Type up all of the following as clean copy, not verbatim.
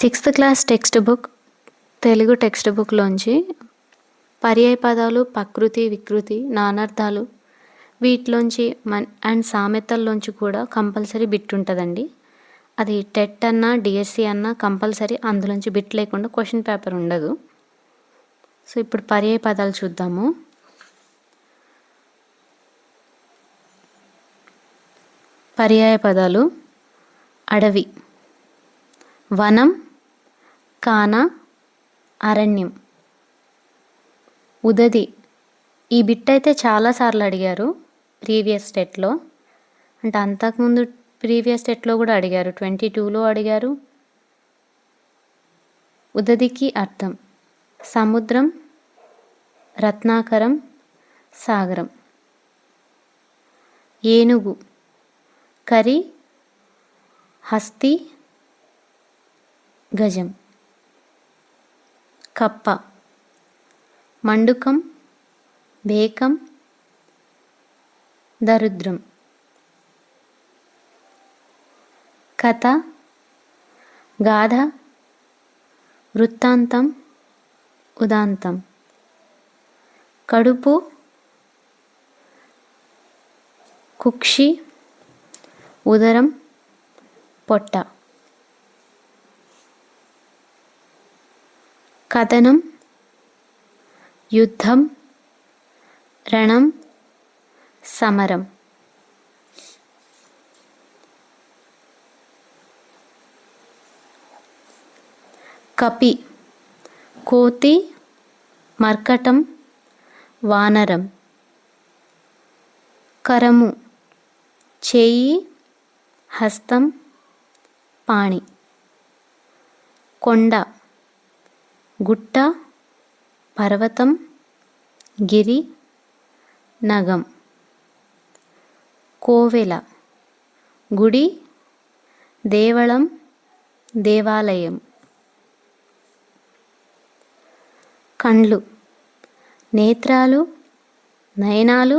Sixth class text book Telugu text బుక్లోంచి పర్యాయ పదాలు, ప్రకృతి, వికృతి, నానార్థాలు వీటిలోంచి అండ్ సామెతల్లోంచి కూడా కంపల్సరీ బిట్ ఉంటుందండి. అది టెట్ అన్నా డిఎస్సి అన్నా కంపల్సరీ అందులోంచి బిట్ లేకుండా క్వశ్చన్ పేపర్ ఉండదు. సో ఇప్పుడు పర్యాయ పదాలు చూద్దాము. పర్యాయ పదాలు: అడవి, వనం, కాన, అరణ్యం. ఉదది ఈ బిట్ అయితే చాలాసార్లు అడిగారు ప్రీవియస్ టెట్లో, అంటే అంతకుముందు ప్రీవియస్ టెట్లో కూడా అడిగారు, 22లో అడిగారు. ఉదదికి అర్థం సముద్రం, రత్నాకరం, సాగరం. ఏనుగు కరి, హస్తి, గజం. కప్ప మండుకం, బేకం, దరిద్రం. కథ గాథ, వృత్తాంతం, ఉదాంతం. కడుపు కుక్షి, ఉదరం, పొట్ట. కథనం యుద్ధం, రణం, సమరం. కపి కోతి, మర్కటం, వానరం. కరము చేయి, హస్తం, పాణి. కొండ గుట్ట, పర్వతం, గిరి, నగం. కోవెల గుడి, దేవళం, దేవాలయం. కండ్లు నేత్రాలు, నయనాలు,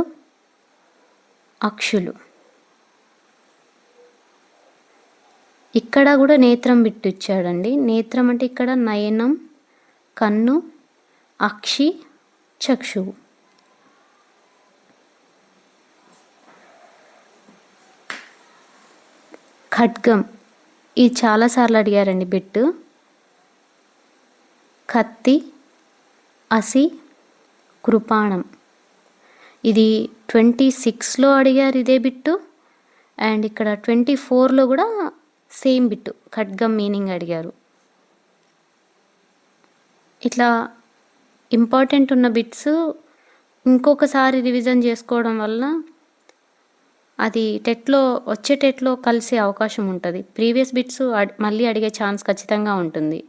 అక్షులు. ఇక్కడ కూడా నేత్రం బిట్టు ఇచ్చాడండి. నేత్రం అంటే ఇక్కడ నయనం, కన్ను, అక్షి, చక్షువు. ఖడ్గం ఇది చాలాసార్లు అడిగారండి బిట్టు. కత్తి, అసి, కృపాణం. ఇది 26లో అడిగారు ఇదే బిట్టు, అండ్ ఇక్కడ 24లో కూడా సేమ్ బిట్టు ఖడ్గం మీనింగ్ అడిగారు. ఇట్లా ఇంపార్టెంట్ ఉన్న బిట్స్ ఇంకొకసారి రివిజన్ చేసుకోవడం వల్ల అది వచ్చే టెట్లో కలిసే అవకాశం ఉంటుంది. ప్రీవియస్ బిట్స్ మళ్ళీ అడిగే ఛాన్స్ ఖచ్చితంగా ఉంటుంది.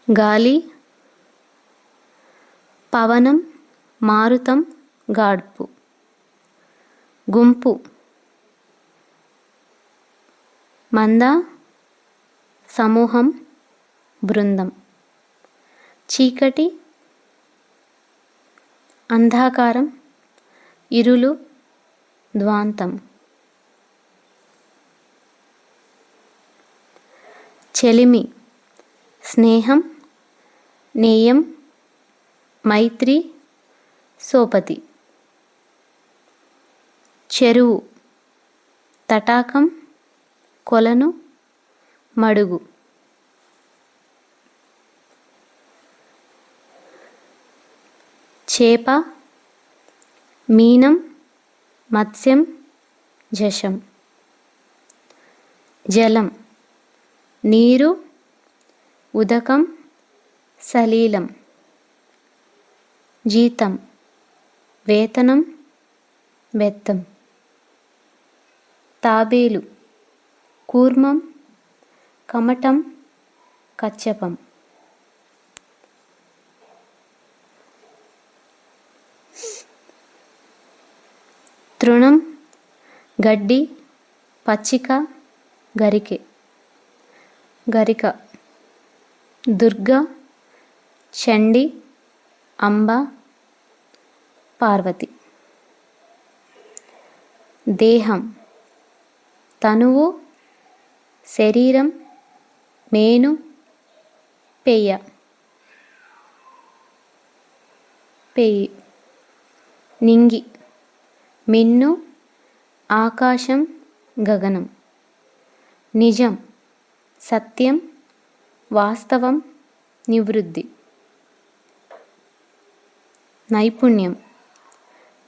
గాలి పవనం, మారుతం, గాడ్పు. గుంపు మంద, సమూహం, బృందం. చీకటి అంధాకారం, ఇరులు, ధ్వాంతం. చెలిమి స్నేహం, నేయం, మైత్రి, సోపతి. చెరువు తటాకం, కొలను, మడుగు. చేప మీనం, మత్స్యం, జశం. జలం నీరు, ఉదకం, సలీలం. జీతం వేతనం, బెత్తం. తాబేలు కూర్మం, కమటం, కచ్చపం. తృణం గడ్డి, పచ్చిక, గరికె. గరిక దుర్గ, చండి, అంబ, పార్వతి. దేహం తనువు, శరీరం, మేను, పెయ్య, పెయ్యి. నింగి, మిన్ను, ఆకాశం, గగనం. నిజం, సత్యం, వాస్తవం, నివృత్తి. నైపుణ్యం,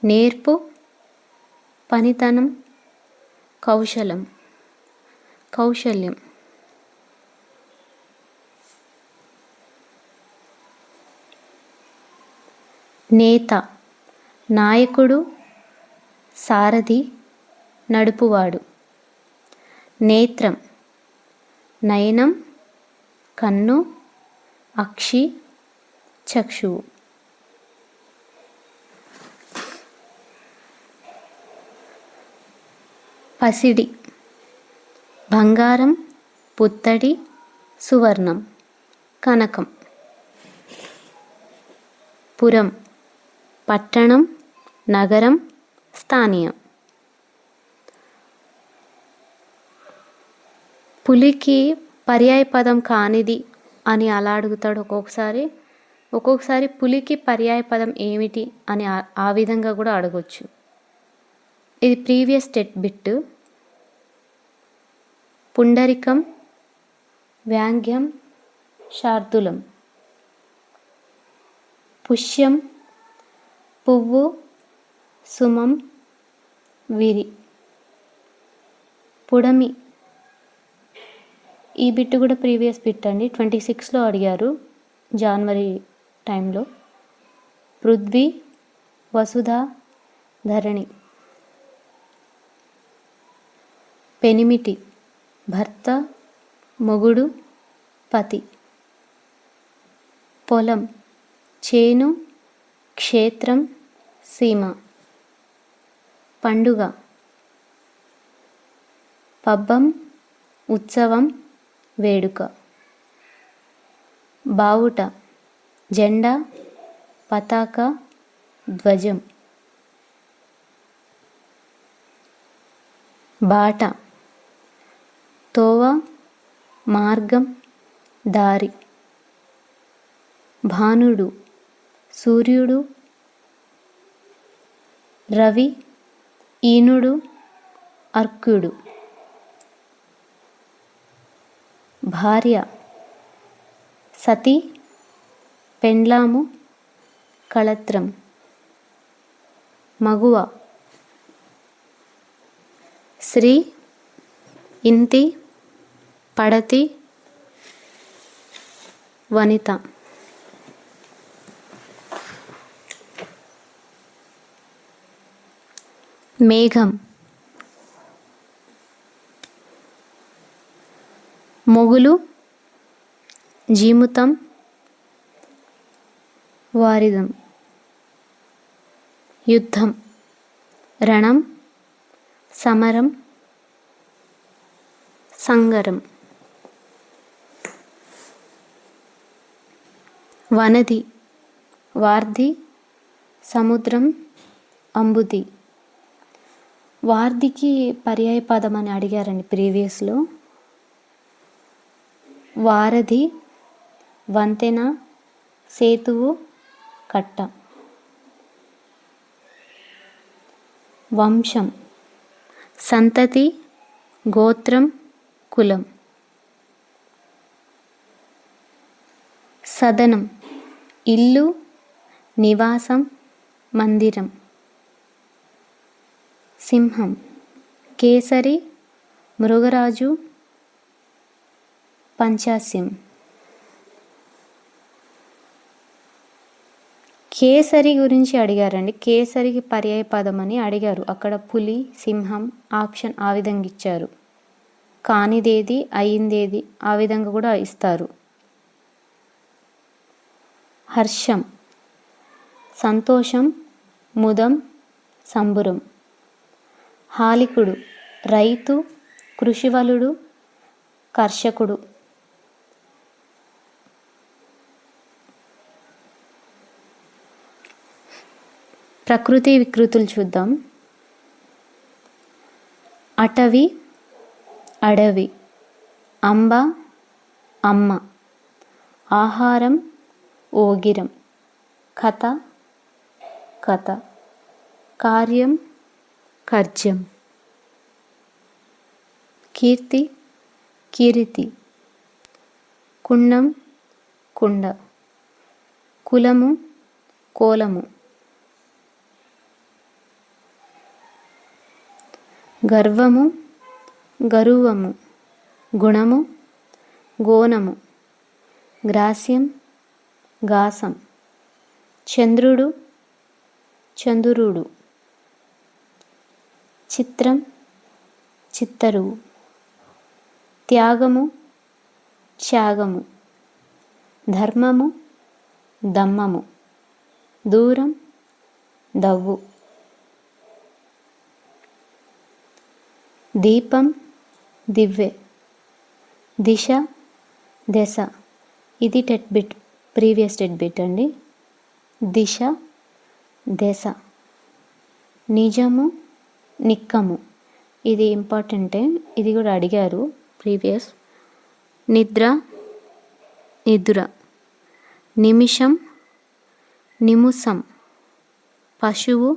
నేర్పు, పనితనం, కౌశల్యం. నేత, నాయకుడు, సారథి, నడుపువాడు. నేత్రం, నయనం, కన్ను, అక్షి, చక్షువు. పసిడి, బంగారం, పుత్తడి, సువర్ణం, కనకం. పురం, పట్టణం, నగరం, స్థానీయం. పులికి పర్యాయపదం కానిది అని అలా అడుగుతాడు ఒక్కొక్కసారి పులికి పర్యాయపదం ఏమిటి అని ఆ విధంగా కూడా అడగొచ్చు. ఇది ప్రీవియస్ స్టెట్ బిట్. పుండరికం, వ్యాంగ్యం, శార్దూలం. పుష్యం, పువ్వు, సుమం, విరి. పుడమి, ఈ బిట్ కూడా ప్రీవియస్ బిట్ అండి, 26లో అడిగారు జనవరి టైంలో. పృథ్వీ, వసుధ, ధరణి. పెనిమిటి, భర్త, మొగుడు, పతి. పొలం, చేను, క్షేత్రం, సీమ. పండుగ, పబ్బం, ఉత్సవం, వేడుక. బావుట, జెండా, పతాక, ధ్వజం. బాట, తోవ, మార్గం, దారి. భానుడు, సూర్యుడు, రవి, ఈనుడు, అర్కుడు. భార్య, సతి, పెండ్లాము, కళత్రం. మగువ, స్త్రీ, ఇంటి, పడతి, వనిత. మేఘం, మొగులు, జీముతం, వారిదం. యుద్ధం, రణం, సమరం, సంగరం. వనది, వార్ధి, సముద్రం, అంబుది. వార్ధికి పర్యాయపదం అని అడిగారండి ప్రీవియస్లో. వారధి, వంతెన, సేతువు, కట్ట. వంశం, సంతతి, గోత్రం, కులం. సదనం, ఇల్లు, నివాసం, మందిరం. సింహం, కేసరి, మృగరాజు, పంచాస్యం. కేసరి గురించి అడిగారండి. కేసరికి పర్యాయపదం అని అడిగారు. అక్కడ పులి, సింహం ఆప్షన్ ఆ విధంగా ఇచ్చారు. కానిదేది, అయిందేది ఆ విధంగా కూడా ఇస్తారు. హర్షం, సంతోషం, ముదం, సంబురం. హాలికుడు, రైతు, కృషివలుడు, కర్షకుడు. ప్రకృతి వికృతులు చూద్దాం. అటవి, అడవి, అంబ అమ్మ, ఆహారం ఓగిరం, కథ కథ, కార్యం కర్జ్యం, కీర్తి కీరితి, కుండం కుండ, కులము కోలము, గర్వము గరువము, గుణము గోనము, గ్రాస్యం గాసం, చంద్రుడు చందురుడు, చిత్రం చిత్తరువు, త్యాగము త్యాగము, ధర్మము దమ్మము, దూరం దవ్వు, దీపం దివ్వె, దిశ దశ. ఇది TET bit, previous TET bit అండి. దిశ దశ. నిజము నిక్కము, ఇది ఇంపార్టెంటే, ఇది కూడా అడిగారు ప్రీవియస్. నిద్ర నిద్ర, నిమిషం నిముసం, పశువు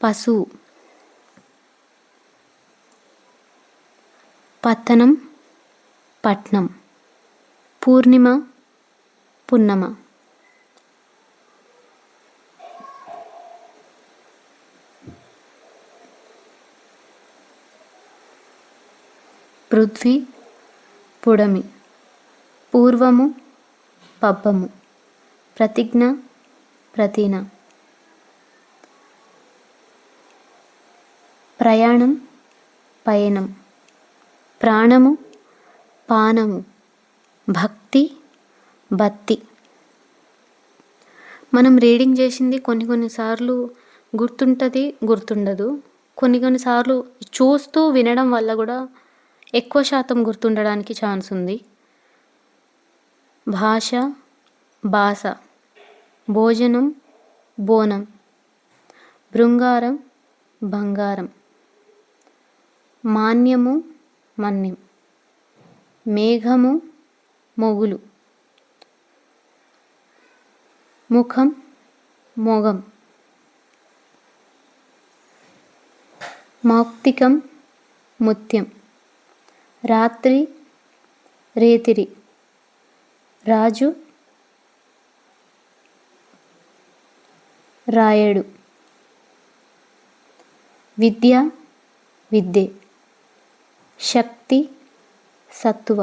పశువు, పతనం పట్నం, పూర్ణిమ పున్నమ, పృథ్వీ పుడమి, పూర్వము పబ్బము, ప్రతిజ్ఞ ప్రతిన, ప్రయాణం పయనం, ప్రాణము పానము, భక్తి బత్తి. మనం రీడింగ్ చేసింది కొన్నిసార్లు గుర్తుంటుంది, గుర్తుండదు. కొన్నిసార్లు చూస్తూ వినడం వల్ల కూడా ఎక్కువ శాతం గుర్తుండడానికి ఛాన్స్ ఉంది. భాష బాస, భోజనం బోనం, బృంగారం బంగారం, మాన్యము మన్యం, మేఘము మొగులు, ముఖం మొగం, మౌక్తికం ముత్యం, రాత్రి రేతిరి, రాజు రాయడు, విద్య విద్యే, శక్తి సత్తువ,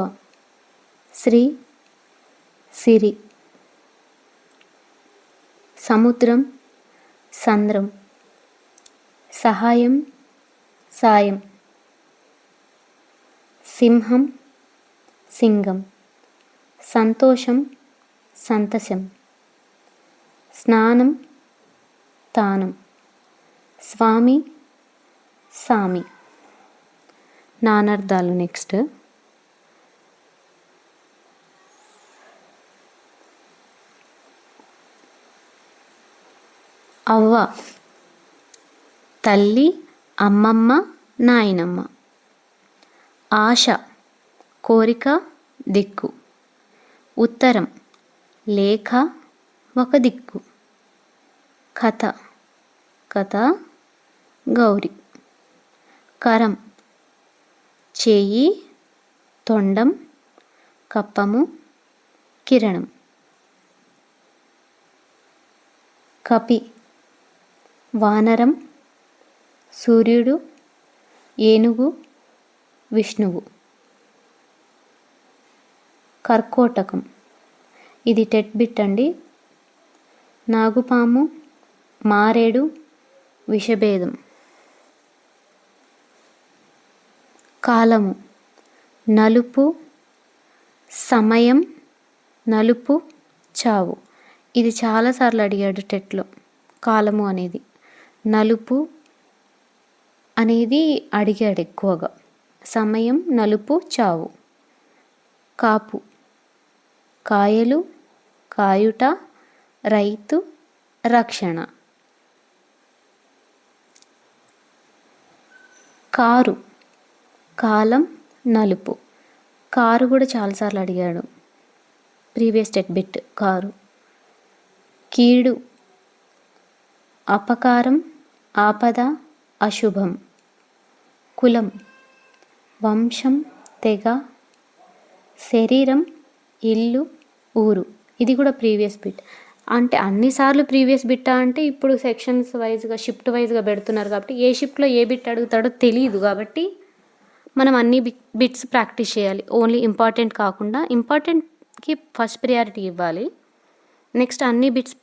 శ్రీ సిరి, సముద్రం సంద్రం, సహాయం సాయం, సింహం సింగం, సంతోషం సంతసం, స్నానం తానం, స్వామి సామి. నానార్థాలు నెక్స్ట్. అవ్వ తల్లి అమ్మమ్మ నాయనమ్మ, ఆశ కోరిక దిక్కు, ఉత్తరం లేఖ ఒక దిక్కు, కథ కథ గౌరి, కరం చేయి తొండం, కప్పము కిరణం, కపి వానరం, సూర్యుడు, ఏనుగు విష్ణువు, కర్కోటకం ఇది టెట్ బిట్ అండి. నాగుపాము మారేడు విషభేదం, కాలము నలుపు సమయం, నలుపు చావు. ఇది చాలాసార్లు అడిగాడు టెట్లో. కాలము అనేది, నలుపు అనేది అడిగాడు ఎక్కువగా. సమయం నలుపు చావు. కాపు కాయలు కాయుట, రైతు రక్షణ. కారు కాలం నలుపు. కారు కూడా చాలాసార్లు అడిగాడు. Previous TET bit car. కీడు అపకారం, ఆపద, అశుభం. కులం వంశం, తెగ. శరీరం ఇల్లు, ఊరు. ఇది కూడా ప్రీవియస్ బిట్. అంటే అన్నిసార్లు ప్రీవియస్ బిట్టా అంటే ఇప్పుడు సెక్షన్స్ వైజ్గా షిఫ్ట్ వైజ్గా పెడుతున్నారు కాబట్టి ఏ షిఫ్ట్లో ఏ బిట్ అడుగుతాడో తెలియదు కాబట్టి మనం అన్ని బిట్స్ ప్రాక్టీస్ చేయాలి. ఓన్లీ ఇంపార్టెంట్ కాకుండా ఇంపార్టెంట్కి ఫస్ట్ ప్రియారిటీ ఇవ్వాలి. నెక్స్ట్ అన్ని బిట్స్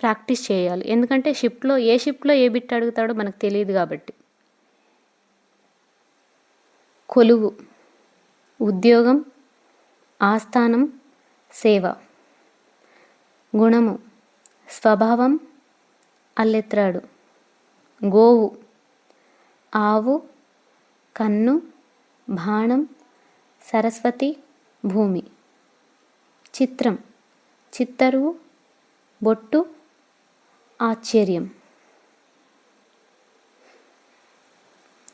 ప్రాక్టీస్ చేయాలి. ఎందుకంటే షిఫ్ట్లో ఏ బిట్ అడుగుతాడో మనకు తెలియదు కాబట్టి. కొలువు ఉద్యోగం, ఆస్థానం, సేవ. గుణము స్వభావం, అల్లెత్రాడు. గోవు ఆవు, కన్ను, బాణం, సరస్వతి, భూమి. చిత్రం చిత్తరువు, బొట్టు, ఆశ్చర్యం.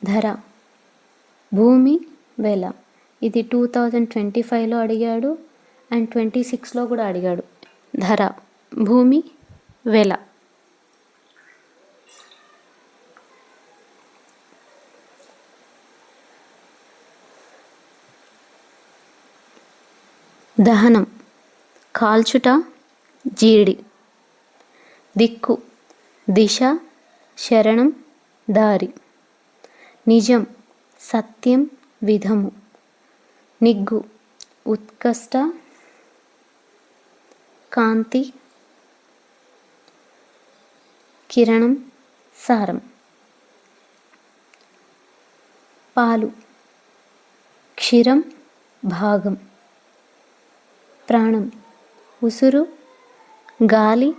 ధర భూమి, వెల. ఇది 2025లో అడిగాడు అండ్ 26లో కూడా అడిగాడు. ధర భూమి, వెల. దహనం కాల్చుట, జీడి. దిక్కు దిశ, శరణం, దారి. నిజం సత్యం, విధము. నిగ్గు ఉత్కష్ట, కాంతి, కిరణం, సారం. పాలు క్షీరం, భాగం. ప్రాణం ఉసురు, గాలి,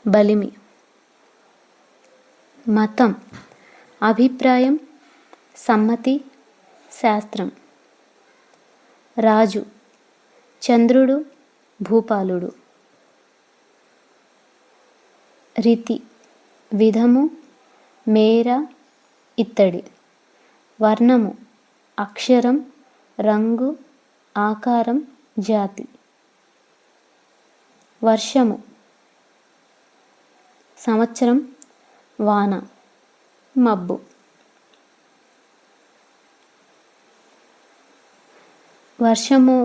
బలిమి. మతం అభిప్రాయం, సమ్మతి, శాస్త్రం. రాజు చంద్రుడు, భూపాలుడు. రీతి విధము, మేర, ఇత్తడి. వర్ణము అక్షరం, రంగు, ఆకారం, జాతి. వర్షము సంవత్సరం, వాన, మబ్బు. వర్షము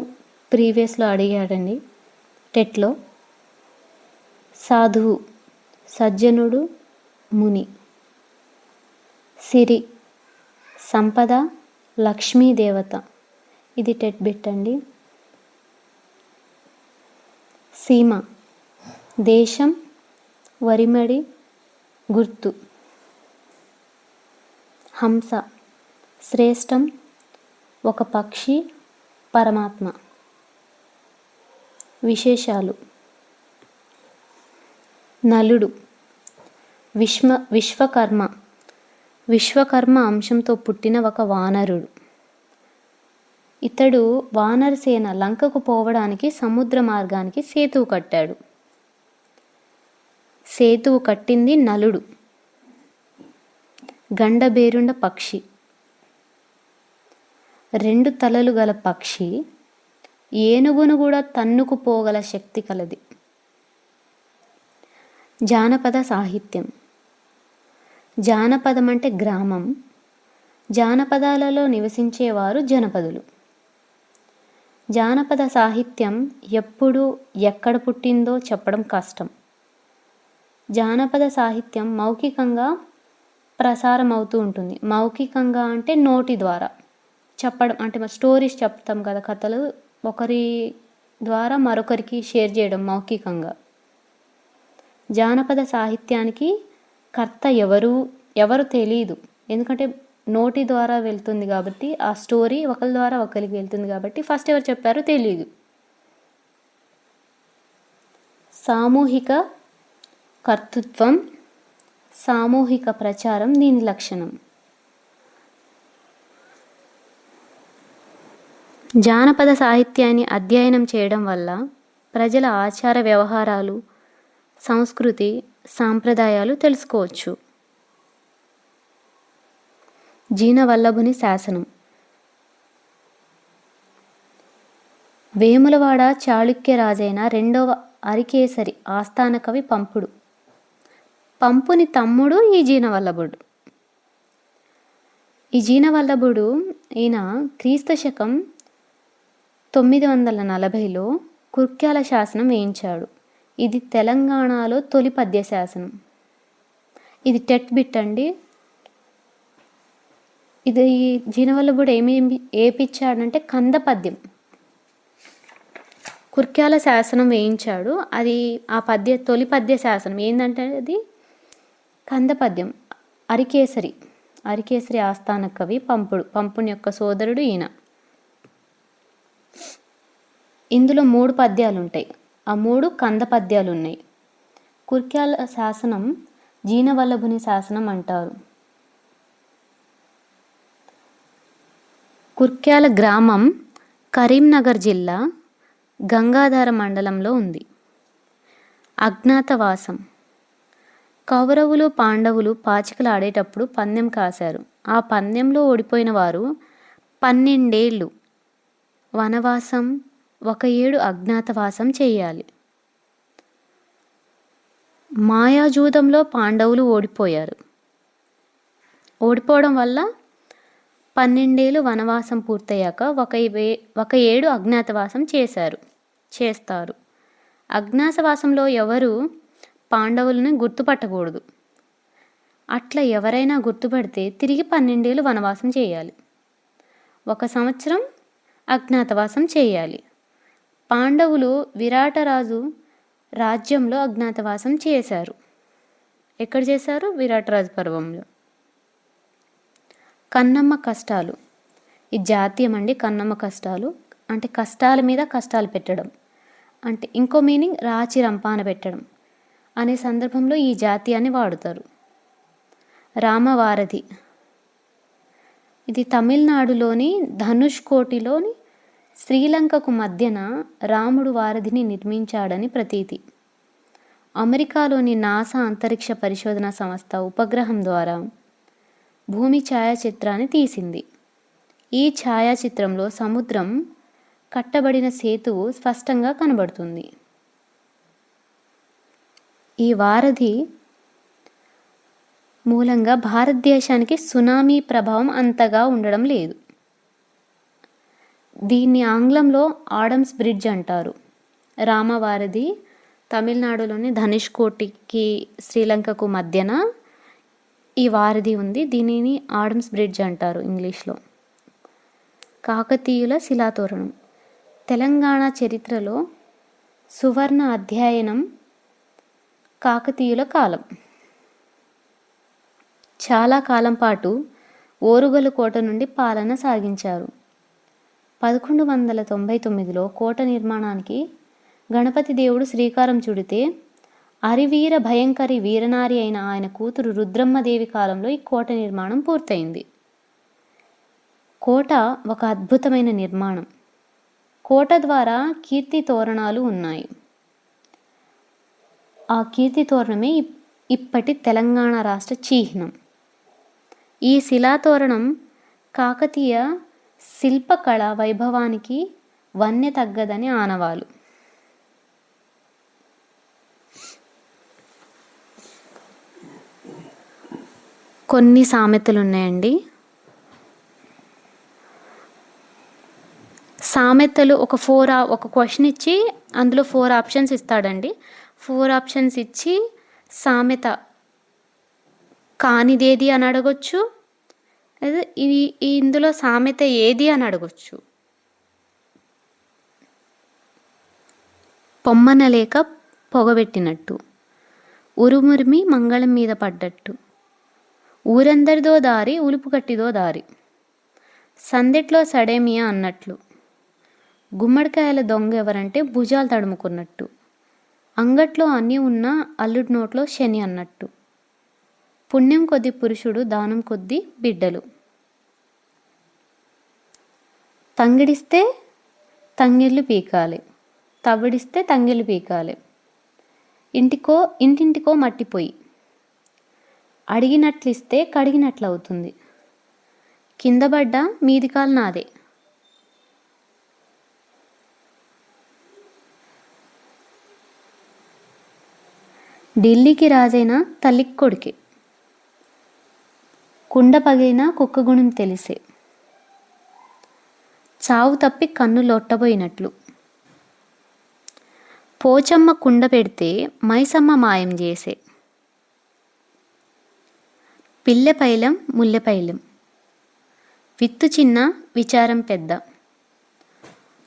ప్రీవియస్లో అడిగాడండి టెట్లో. సాధువు సజ్జనుడు, ముని. సిరి సంపద, లక్ష్మీదేవత. ఇది టెట్ బిట్ అండి. సీమ దేశం, వరిమడి, గుర్తు. హంస శ్రేష్టం, ఒక పక్షి, పరమాత్మ. విశేషాలు నలుడు విశ్వకర్మ. విశ్వకర్మ అంశంతో పుట్టిన ఒక వానరుడు. ఇతడు వానరసేన లంకకు పోవడానికి సముద్ర మార్గానికి సేతువు కట్టాడు. సేతువు కట్టింది నలుడు. గండబేరుండ పక్షి. 2 తలలు గల పక్షి ఏనుగును కూడా తన్నుకుపోగల శక్తి కలది. జానపద సాహిత్యం. జానపదం అంటే గ్రామం. జానపదాలలో నివసించేవారు జనపదులు. జానపద సాహిత్యం ఎప్పుడు ఎక్కడ పుట్టిందో చెప్పడం కష్టం. జానపద సాహిత్యం మౌఖికంగా ప్రసారం అవుతూ ఉంటుంది. మౌఖికంగా అంటే నోటి ద్వారా చెప్పడం, అంటే స్టోరీస్ చెప్తాం కదా, కథలు ఒకరి ద్వారా మరొకరికి షేర్ చేయడం మౌఖికంగా. జానపద సాహిత్యానికి కర్త ఎవరు తెలియదు. ఎందుకంటే నోటి ద్వారా వెళ్తుంది కాబట్టి, ఆ స్టోరీ ఒకరి ద్వారా ఒకరికి వెళ్తుంది కాబట్టి ఫస్ట్ ఎవరు చెప్పారో తెలియదు. సామూహిక కర్తృత్వం, సామూహిక ప్రచారం దీని లక్షణం. జానపద సాహిత్యాన్ని అధ్యయనం చేయడం వల్ల ప్రజల ఆచార వ్యవహారాలు, సంస్కృతి, సాంప్రదాయాలు తెలుసుకోవచ్చు. జీనవల్లభుని శాసనం. వేములవాడ చాళుక్య రాజైన రెండవ అరికేసరి ఆస్థాన కవి పంపుడు. పంపుని తమ్ముడు ఈ జీనవల్లభుడు. ఈ జీనవల్లభుడు ఈయన క్రీస్తు శకం 940లో కుర్క్యాల శాసనం వేయించాడు. ఇది తెలంగాణలో తొలి పద్య శాసనం. ఇది టెట్ బిట్ అండి. ఇది జీనవల్లభుడు ఏమేమి ఏపిచ్చాడంటే కంద పద్యం, కుర్క్యాల శాసనం వేయించాడు. అది ఆ తొలి పద్య శాసనం ఏంటంటే అది కంద పద్యం. అరికేసరి ఆస్థాన కవి పంపుని యొక్క సోదరుడు ఈయన. ఇందులో 3 పద్యాలు ఉంటాయి. ఆ 3 కంద పద్యాలు ఉన్నాయి. కుర్క్యాల శాసనం జీనవల్లభుని శాసనం అంటారు. కుర్క్యాల గ్రామం కరీంనగర్ జిల్లా గంగాధర మండలంలో ఉంది. అజ్ఞాతవాసం. కౌరవులు పాండవులు పాచికలు ఆడేటప్పుడు పందెం కాశారు. ఆ పందెంలో ఓడిపోయిన వారు 12 ఏళ్ళు వనవాసం, 1 ఏడు అజ్ఞాతవాసం చేయాలి. మాయాజూదంలో పాండవులు ఓడిపోయారు. ఓడిపోవడం వల్ల 12 ఏళ్ళు వనవాసం పూర్తయ్యాక 1 ఏడు అజ్ఞాతవాసం చేస్తారు. అజ్ఞాతవాసంలో ఎవరు పాండవులను గుర్తుపట్టకూడదు. అట్లా ఎవరైనా గుర్తుపడితే తిరిగి 12 ఏళ్ళు వనవాసం చేయాలి. 1 సంవత్సరం అజ్ఞాతవాసం చేయాలి. పాండవులు విరాటరాజు రాజ్యంలో అజ్ఞాతవాసం చేశారు. ఎక్కడ చేశారు? విరాటరాజు పర్వంలో. కన్నమ్మ కష్టాలు. ఈ జాతీయం అండి. కన్నమ్మ కష్టాలు అంటే కష్టాల మీద కష్టాలు పెట్టడం, అంటే ఇంకో మీనింగ్ రాచి రంపాన పెట్టడం అనే సందర్భంలో ఈ జాతీయాన్ని వాడుతారు. రామవారధి. ఇది తమిళనాడులోని ధనుష్కోటిలోని శ్రీలంకకు మధ్యన రాముడు వారధిని నిర్మించాడని ప్రతీతి. అమెరికాలోని నాసా అంతరిక్ష పరిశోధన సంస్థ ఉపగ్రహం ద్వారా భూమి ఛాయాచిత్రాన్ని తీసింది. ఈ ఛాయాచిత్రంలో సముద్రం కట్టబడిన సేతువు స్పష్టంగా కనబడుతుంది. ఈ వారధి మూలంగా భారతదేశానికి సునామీ ప్రభావం అంతగా ఉండడం లేదు. దీన్ని ఆంగ్లంలో ఆడమ్స్ బ్రిడ్జ్ అంటారు. రామవారధి తమిళనాడులోని ధనుష్కోటికి శ్రీలంకకు మధ్యన ఈ వారధి ఉంది. దీనిని ఆడమ్స్ బ్రిడ్జ్ అంటారు ఇంగ్లీష్లో. కాకతీయుల శిలాతోరణం. తెలంగాణ చరిత్రలో సువర్ణ అధ్యయనం కాకతీయుల కాలం. చాలా కాలం పాటు ఓరుగలు కోట నుండి పాలన సాగించారు. 1199లో కోట నిర్మాణానికి గణపతి దేవుడు శ్రీకారం చుడితే అరివీర భయంకరి వీరనారి అయిన ఆయన కూతురు రుద్రమ్మదేవి కాలంలో ఈ కోట నిర్మాణం పూర్తయింది. కోట ఒక అద్భుతమైన నిర్మాణం. కోట ద్వారా కీర్తి తోరణాలు ఉన్నాయి. ఆ కీర్తి తోరణమే ఇప్పటి తెలంగాణ రాష్ట్ర చిహ్నం. ఈ శిలాతోరణం కాకతీయ శిల్పకళ వైభవానికి వన్నె తగ్గదని ఆనవాలు. కొన్ని సామెతలు ఉన్నాయండి. సామెతలు ఒక క్వశ్చన్ ఇచ్చి అందులో 4 ఆప్షన్స్ ఇస్తాడండి. 4 ఆప్షన్స్ ఇచ్చి సామెత కానిదేది అని అడగొచ్చు, ఇది ఇందులో సామెత ఏది అని అడగొచ్చు. పొమ్మన లేక పొగబెట్టినట్టు, ఉరుమురిమి మంగళం మీద పడ్డట్టు, ఊరందరిదో దారి ఉలుపు కట్టిదో దారి, సందెట్లో సడేమియా అన్నట్లు, గుమ్మడికాయల దొంగ ఎవరంటే భుజాలు తడుముకున్నట్టు, అంగట్లో అన్నీ ఉన్నా అల్లుడి నోట్లో శని అన్నట్టు, పుణ్యం కొద్ది పురుషుడు దానం కొద్ది బిడ్డలు, తంగిడిస్తే తంగిళ్ళు పీకాలి, తవ్విడిస్తే తంగిళ్ళు పీకాలి, ఇంటింటికో మట్టిపోయి, అడిగినట్లిస్తే కడిగినట్లు అవుతుంది, కింద పడ్డ మీది కాలు నాదే, ఢిల్లీకి రాజైన తల్లికి కొడుకే, కుండ పగిలిన కుక్క గుణం తెలిసే, చావు తప్పి కన్ను లొట్టబోయినట్లు, పోచమ్మ కుండ పెడితే మైసమ్మ మాయం చేసే, పిల్లెపైలం ముల్లెపైలం, విత్తు చిన్న విచారం పెద్ద,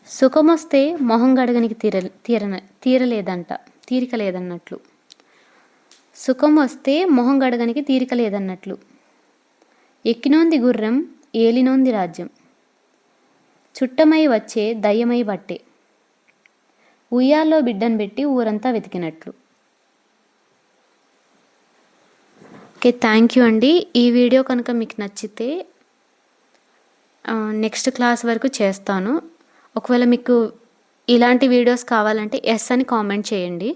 సుఖమొస్తే మొహం గడగనికి తీరిక లేదన్నట్లు, సుఖం వస్తే మొహం గడగనికి తీరిక లేదన్నట్లు, ఎక్కినోంది గుర్రం ఏలినోంది రాజ్యం, చుట్టమై వచ్చే దయ్యమై బట్టే, ఉయ్యాల్లో బిడ్డను పెట్టి ఊరంతా వెతికినట్లు. ఓకే, థ్యాంక్ యూ అండి. ఈ వీడియో కనుక మీకు నచ్చితే నెక్స్ట్ క్లాస్ వరకు చేస్తాను. ఒకవేళ మీకు ఇలాంటి వీడియోస్ కావాలంటే ఎస్ అని కామెంట్ చేయండి.